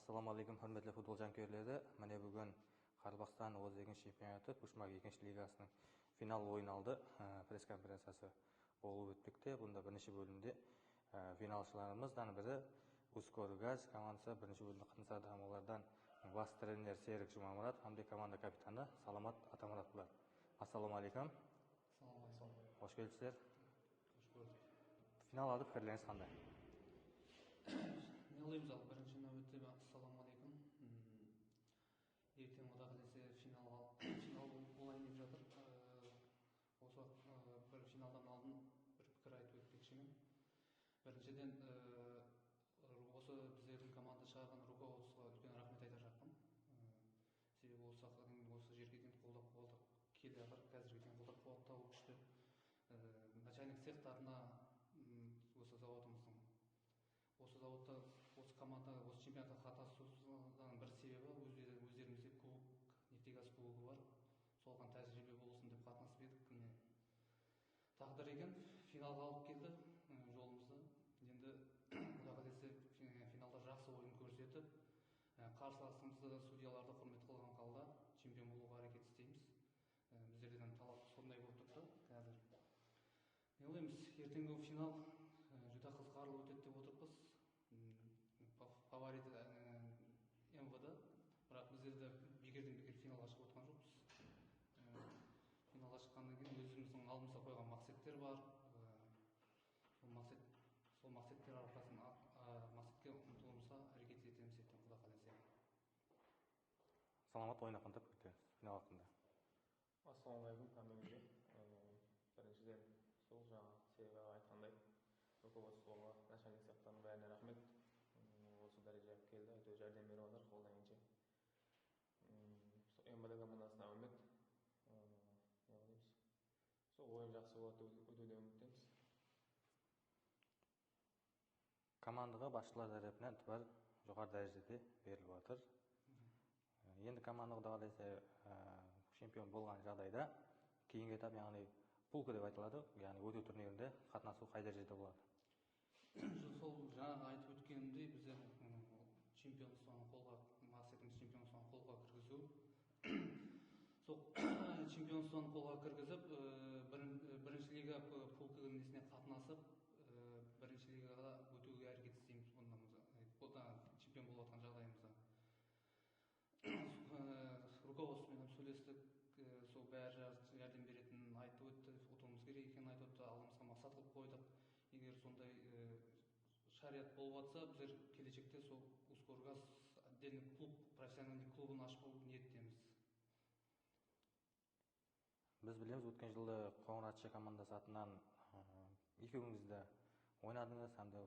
Ассаламалейкум, хөрмәтле футбол жанкүйерлері. Міне бүгін Қарбақстан Озегин чемпионаты Пушмак 2 лигасының финал ойын алды. Пресс-конференциясы болып өтпекте. Бұнда бірінші бөлімде финалшыларымыздан бірі Ускоргаз командасы бірінші бөлімде қатысады. Олардан бас тренер Серік Жұмамұрат, hamda команда капитаны Саламат Атамұрат бұлар. Ассаламалейкум. Қош келдіңіздер. Финал алды, пікірлеріңіз қандай? Не ойлаймыз ал бірінші нәубетте ассаламалейкум. Ертең Құдай қаласа финал болайын деп жатыр. Осы бір финалдан алдын бір пікір айтып өтпекшімін. Біріншіден осы біздердің команда шығарған руководствоға үлкен рахмет айтар жақпын. Себебі осы жерге дейін қолдап келе жатыр. Қазірге дейін қолдап қуаттау күшті. Начальник цехтарына осы заводымыздың осы заводта, осы команда, осы чемпионатқа қатысуының бір себебі өздерімізде кубок, нефтегаз кубогы бар. Соған тәжірибе болсын деп қатынасып едік. Тағдыр екен, финалға алып келді жолымызды. Енді Құдай қаласа финалда жақсы ойын көрсетіп, қарсыласымызды да судьяларды құрмет қылған қалда чемпион болуға әрекет істейміз. Біздерден талап сондай болып тұрды қазір. Не ойлаймыз, ертеңгі финал жүдә қызғарлы өтеді деп отырмыз. Фаворит МВД, бірақ біздер де бекерден-бекер финалға шығып отырған жоқпыз. Финалға шыққаннан кейін өзіміздің алдымызға қойған мақсаттар бар. Сол мақсаттар арқасында мақсатқа ұмтылуымызға әрекет етеміз ертең Құдай қаласа. Саламат, ойын hakkında пікірлеріңіз, финал hakkında. Ассаламалейкум, hammaga. Birinchidan сол жаңа себебі айтқандай руководствоға, начальник цехтардың бәріне рахмет. Осы дәрежеге келді, әйтеуір жәрдем беріп отыр қолдан-келгенше. МВД командасына үміт. Не ойлаймыз? Сол ойын жақсы болады, өтуде үміттеміз. Командаға басшылар тарапынан бар жоғары дәрежеде беріліп отыр. Енді командаға қалайса чемпион болған жағдайда кейінгі этап, яғни пулка деп айтылады, яғни өту турнирінде қатынасу қай дәрежеде болады? Сол жаңа айтып өткенімдей, біздер чемпионствоны мақсатымыз чемпионствоны қолға кіргізу. Сол чемпионствоны қолға кіргізіп, бірінші лига пулка несіне қатынасып, бірінші лигаға өтуге әрекет істейміз. Бұнда чемпион болып жатқан жағдайымызда. Руководствомен сөйлестік, сол бәрі жәрдем беретінін айтып өтті, ұтуымыз керек екенін айтып өтті, алдымызға мақсат қылып қойдық. Егер сондай шариғат болып жатса, біздер келешекте сол Ускоргаз отдельный клуб, профессиональный клубын ашып ниеттеміз. Біз білеміз, өткен жылы Қоңыратшы командасы атынан екеуіңіз де ойнадыңыз, hamda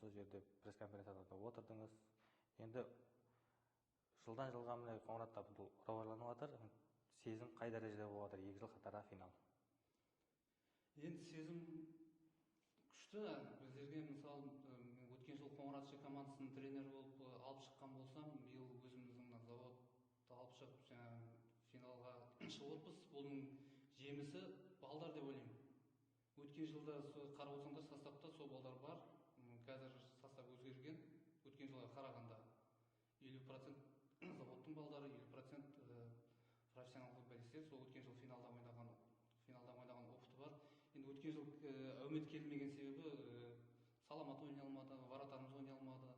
сол жерде пресс-конференцияда отырдыңыз. Енді жылдан жылға міне Қоңыратта бұл роварланып жатыр. Сезім қай дәрежеде болып жатыр 2 жыл қатар финал? Енді сезім күшті. Біздерге мысалы өткен жыл Қоңыратшы командасының тренері болып алып шыққан болсам, биыл өзіміздің заводты алып шығып финалға шығып отырмыз. Бұның жемісі балдар деп ойлаймын. Өткен жылда қарап отырсаңдар составта сол балдар бар. Қазір состав өзгерген. Өткен жылға қарағанда 50% заводтың балдары, 50% профессионал футболисттер. Сол өткен жыл финалда ойнаған опыты бар. Енді өткен жыл әумет келмеген себебі Саламат ойнай алмады, Варатарымыз ойнай алмады,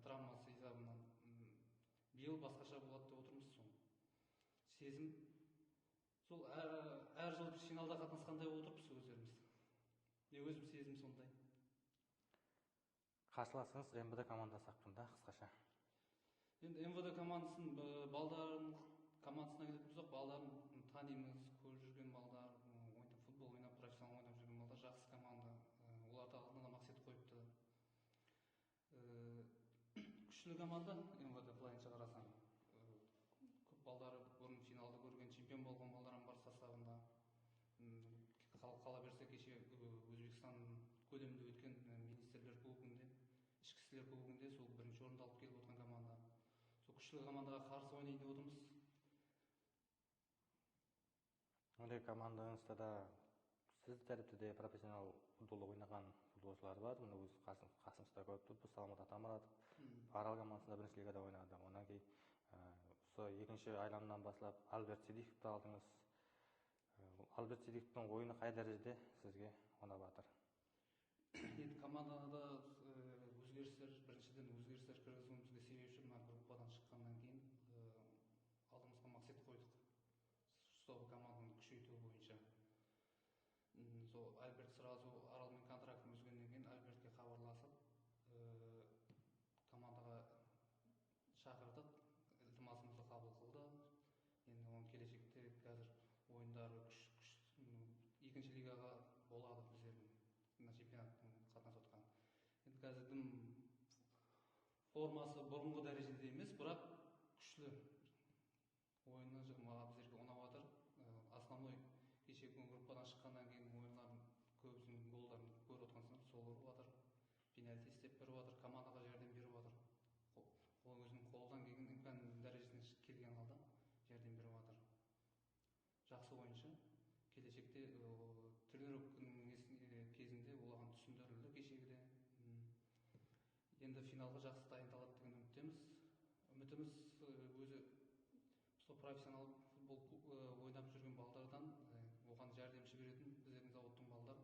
травмасы есебінен. Биыл басқаша болады деп отырмыз. Сезім сол әр жыл финалда қатынасқандай отырмыз өздеріміз. Өзім сезім сондай. Қарсыласыңыз МВД командасы hakkında қысқаша. Енді МВД командасының балдарын командасына келетін болсақ, балдарын танимыз, көріп жүрген балдар, футбол ойнап, профессионал ойнап жүрген балдар, жақсы команда. Оларды алдына мақсат қойыпты. Күшті команда МВД былайынша қарасаң. Көп балдары бұрын финалды көрген, чемпион болған балдарым бар составында. Қала берсе кеше Өзбекстан көлемінде өткен министрлер кубогінде, ішкі істер кубогінде сол бірінші орынды алып келіп отырған команда. Сол күшті командаға қарсы ойнайын деп отырмыз. Ондай командаңызда да сіз тәріптеде профессионал футболды ойнаған футболшылар бар. Мына өз қасымызда көріп тұрмыз. Саламат Атамұратов Арал командасында бірінші лигада ойнады. Онан кейін осы екінші айламнан бастап Альберт Сидиковты алдыңыз. Альберт Сидиковтың ойыны қай дәрежеде сізге ұнап жатыр? Енді командада біріншіден өзгерістер кіргізуімізге себепші мына группадан шыққаннан кейін алдымызға мақсат қойдық. Сол команданы күшейту бойынша. Сол Альберт сразу Аралмен контрактын үзгеннен кейін Альбертке хабарласып, командаға шақырдық, ілтимасымызды қабыл қылды. Енді оның келешекте қазір ойындары екінші лигаға болады біздердің чемпионаттың қатынасып жатқан. Енді қазірдің формасы бұрынғы дәрежеде емес, бірақ күшті. Ойыны маған біздерге ұнап жатыр. Основной кешегі группадан шыққаннан кейін ойындардың көбісінің голдарын көріп отырғансыздар, сол ұрып жатыр. Пенальти істеп беріп жатыр, командаға жәрдем беріп жатыр. Өзінің қолдан келген имкан дәрежесіне келген алда жәрдем беріп жатыр. Жақсы ойыншы. Келешекте тренировканың кезінде олаған түсіндірілді кешегіде. Енді финалға жақсы дайындалады деген үміттеміз. Үмітіміз өзі профессионал футбол ойнап жүрген балдардан оған жәрдемші беретін біздердің зауыттың балдары.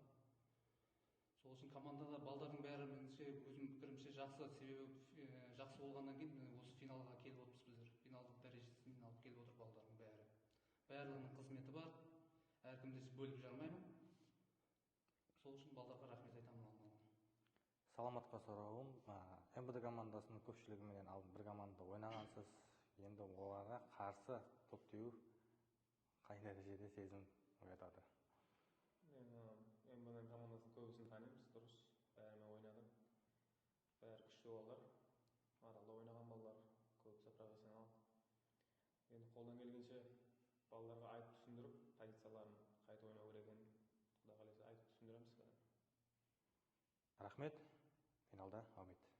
Сол үшін командада балдардың бәрі меніңше өзім пікірімше жақсы, себебі жақсы болғаннан кейін осы финалға келіп отырмыз біздер. Финалдық дәрежесін алып келіп отыр балдардың бәрі. Барлығының қызметі бар. Әркімді бөліп жармаймын. Сол үшін балдарға рахмет айтамын. Саламатқа сұрауым, МБД командасының көпшілігімен алдын бір командада ойнағансыз. Енді оларға қарсы топ теу қай дәрежеде сезім оятады? МБД командасының көбісін танимыз, дұрыс. Бәрімен ойнадым. Бәрі күшті балдар. Аралда ойнаған балдар, көбісі профессионал. Енді қолдан келгенше балдарға айтып түсіндіріп, позицияларын қайта ойнау керек екенін Құдай қаласа айтып түсіндіреміз. Рахмет. Финалда үміт.